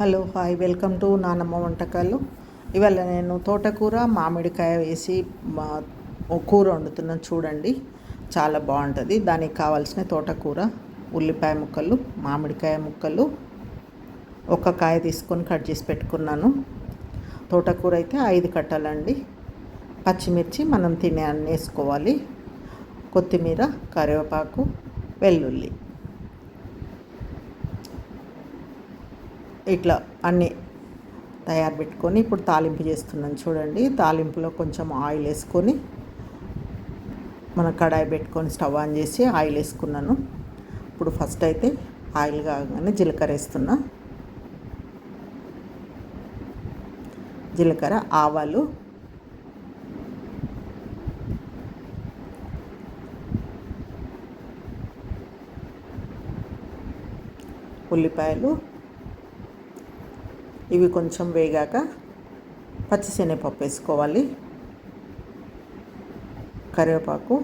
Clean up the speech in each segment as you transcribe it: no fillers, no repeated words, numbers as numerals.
Hello hi welcome to నానమ్మ వంటకాలు. ఇవాళ నేను తోటకూర మామిడికాయ వేసి కూర వండుతున్నాను. చూడండి, చాలా బాగుంటుంది. దానికి కావాల్సిన తోటకూర, ఉల్లిపాయ ముక్కలు, మామిడికాయ ముక్కలు, ఒక కాయ తీసుకొని కట్ చేసి పెట్టుకున్నాను. తోటకూర అయితే 5 కట్టాలండి. పచ్చిమిర్చి మనం తినే అన్ని వేసుకోవాలి. కొత్తిమీర, కరివేపాకు, వెల్లుల్లి, ఇట్లా అన్నీ తయారు పెట్టుకొని ఇప్పుడు తాలింపు చేస్తున్నాను. చూడండి, తాలింపులో కొంచెం ఆయిల్ వేసుకొని మన కడాయి పెట్టుకొని స్టవ్ ఆన్ చేసి ఆయిల్ వేసుకున్నాను. ఇప్పుడు ఫస్ట్ అయితే ఆయిల్ కాగానే జీలకర్ర వేస్తున్నా. జీలకర్ర, ఆవాలు, ఉల్లిపాయలు, ఇవి కొంచెం వేగాక పచ్చిశనగపప్పు వేసుకోవాలి. కరివేపాకు,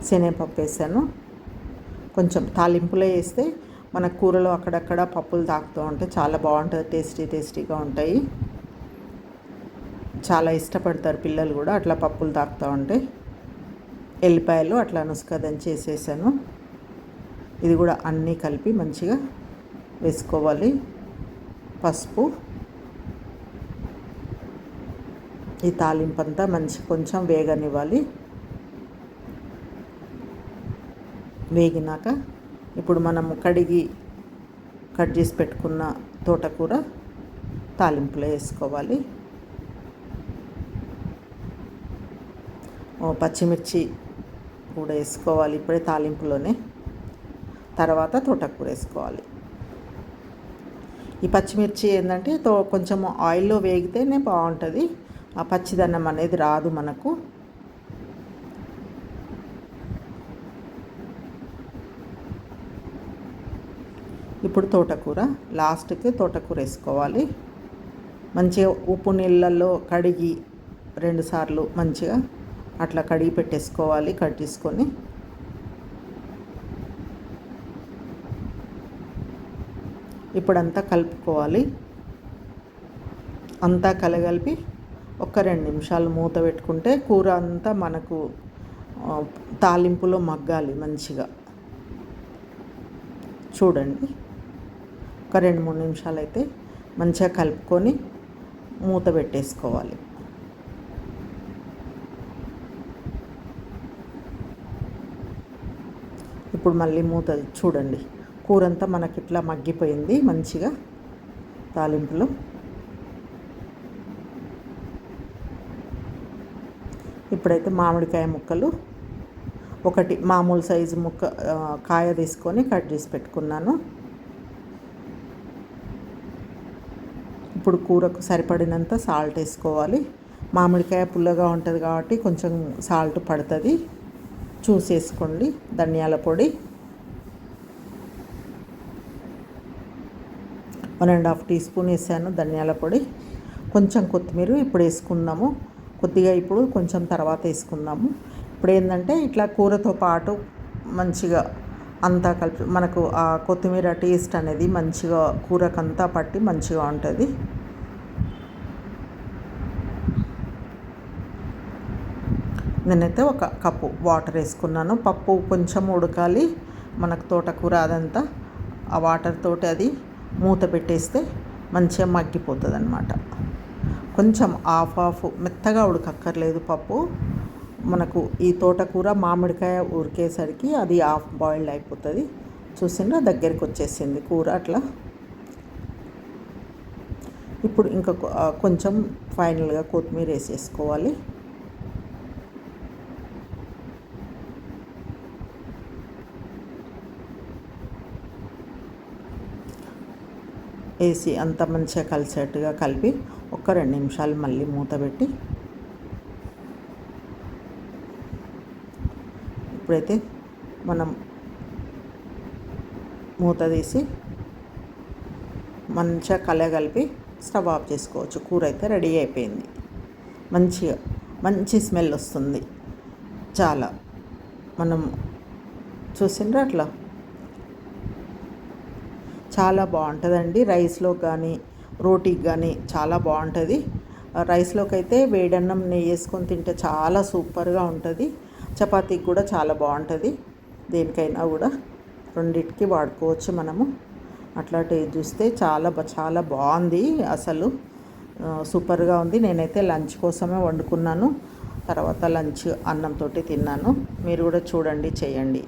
శనగపప్పు వేసాను. కొంచెం తాలింపులో వేస్తే మన కూరలో అక్కడక్కడ పప్పులు తాకుతూ ఉంటాయి, చాలా బాగుంటుంది. టేస్టీగా ఉంటాయి. చాలా ఇష్టపడతారు పిల్లలు కూడా అట్లా పప్పులు తాకుతూ ఉంటాయి. ఎల్లిపాయలు అట్లా నుసుకదని చేసేసాను. ఇది కూడా అన్నీ కలిపి మంచిగా వేసుకోవాలి. పసుపు, ఈ తాలింపు అంతా కొంచెం వేగనివ్వాలి. వేగినాక ఇప్పుడు మనం కడిగి కట్ చేసి పెట్టుకున్న తోటకూర తాలింపులో వేసుకోవాలి. పచ్చిమిర్చి కూడా వేసుకోవాలి ఇప్పుడే తాలింపులోనే. తర్వాత తోటకూర వేసుకోవాలి. ఈ పచ్చిమిర్చి ఏంటంటే కొంచెం ఆయిల్లో వేగితేనే బాగుంటుంది. ఆ పచ్చిదన్నం అనేది రాదు మనకు. ఇప్పుడు తోటకూర లాస్ట్కి తోటకూర వేసుకోవాలి. మంచిగా ఉప్పు నీళ్ళల్లో కడిగి 2 సార్లు మంచిగా అట్లా కడిగి పెట్టేసుకోవాలి. కట్ చేసుకొని ఇప్పుడంతా కలుపుకోవాలి. అంతా కలగలిపి ఒక 2 నిమిషాలు మూత పెట్టుకుంటే కూర అంతా మనకు తాలింపులో మగ్గాలి మంచిగా. చూడండి, ఒక 2-3 నిమిషాలు అయితే మంచిగా కలుపుకొని మూత పెట్టేసుకోవాలి. ఇప్పుడు మళ్ళీ మూత చూడండి, కూర అంతా మనకి ఇట్లా మగ్గిపోయింది మంచిగా తాలింపులో. ఇప్పుడైతే మామిడికాయ ముక్కలు ఒకటి మామూలు సైజు కాయ తీసుకొని కట్ చేసి పెట్టుకున్నాను. ఇప్పుడు కూరకు సరిపడినంత సాల్ట్ వేసుకోవాలి. మామిడికాయ పుల్లగా ఉంటుంది కాబట్టి కొంచెం సాల్ట్ పడుతుంది, చూసేసుకోండి. ధనియాల పొడి 1.5 టీ స్పూన్ వేసాను ధనియాల పొడి. కొంచెం కొత్తిమీర ఇప్పుడు వేసుకుందాము. కొద్దిగా ఇప్పుడు కొంచెం తర్వాత వేసుకుందాము. ఇప్పుడు ఏంటంటే ఇట్లా కూరతో పాటు మంచిగా అంతా కలిపి మనకు ఆ కొత్తిమీర టేస్ట్ అనేది మంచిగా కూరకంతా పట్టి మంచిగా ఉంటుంది. నేనైతే 1 కప్పు వాటర్ వేసుకున్నాను. పప్పు కొంచెం ఉడకాలి మనకు తోటకూర అదంతా. ఆ వాటర్ తోటి అది మూత పెట్టేస్తే మంచిగా మగ్గిపోతుంది అన్నమాట. కొంచెం హాఫ్ మెత్తగా ఉడకక్కర్లేదు పప్పు. మనకు ఈ తోటకూర మామిడికాయ ఉడికేసరికి అది హాఫ్ బాయిల్డ్ అయిపోతుంది. చూసిండ్రా, దగ్గరికి వచ్చేసింది కూర అట్లా. ఇప్పుడు ఇంకా కొంచెం ఫైనల్గా కొత్తిమీర వేసేసుకోవాలి. వేసి అంత మంచిగా కలిసేట్టుగా కలిపి ఒక 2 నిమిషాలు మళ్ళీ మూత పెట్టి ఇప్పుడైతే మనం మూత తీసి మంచిగా కలగలిపి స్టవ్ ఆఫ్ చేసుకోవచ్చు. కూర అయితే రెడీ అయిపోయింది. మంచి స్మెల్ వస్తుంది. చాలా మనం చూసిండ్రా అట్లా చాలా బాగుంటుందండి. రైస్లో కానీ రోటీకి కానీ చాలా బాగుంటుంది. రైస్లోకి అయితే వేడన్నం నెయ్యి వేసుకొని తింటే చాలా సూపర్గా ఉంటుంది. చపాతీకి కూడా చాలా బాగుంటుంది. దేనికైనా కూడా రెండిటికి వాడుకోవచ్చు మనము. అట్లా టేస్ట్ చూస్తే చాలా బాగుంది అసలు. సూపర్గా ఉంది. నేనైతే లంచ్ కోసమే వండుకున్నాను. తర్వాత లంచ్ అన్నంతో తిన్నాను. మీరు కూడా చూడండి, చేయండి.